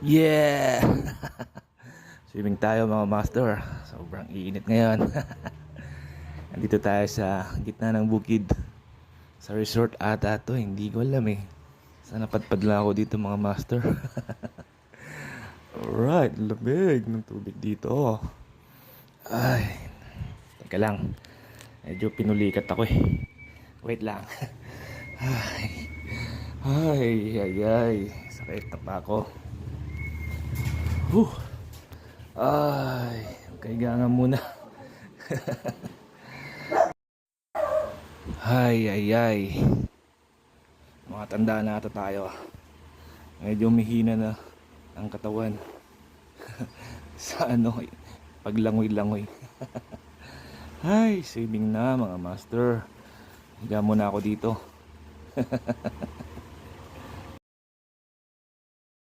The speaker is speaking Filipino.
Yeah! Swimming tayo mga master. Sobrang init ngayon. Nandito tayo sa gitna ng bukid. Sa resort ata to, hindi ko alam eh. Sana padpad lang ako dito mga master. Alright, lamig ng tubig dito. Ay, teka lang. Medyo pinulikat ako eh. Wait lang. Ay, ay. Sakit na pa ako. Huh. Ay, kaiga nga muna. Ay. Mga tanda na ata tayo. Medyo mahina na ang katawan. Sa ano, paglangoy-langoy. Ay, swimming na mga master. Higa muna ako dito.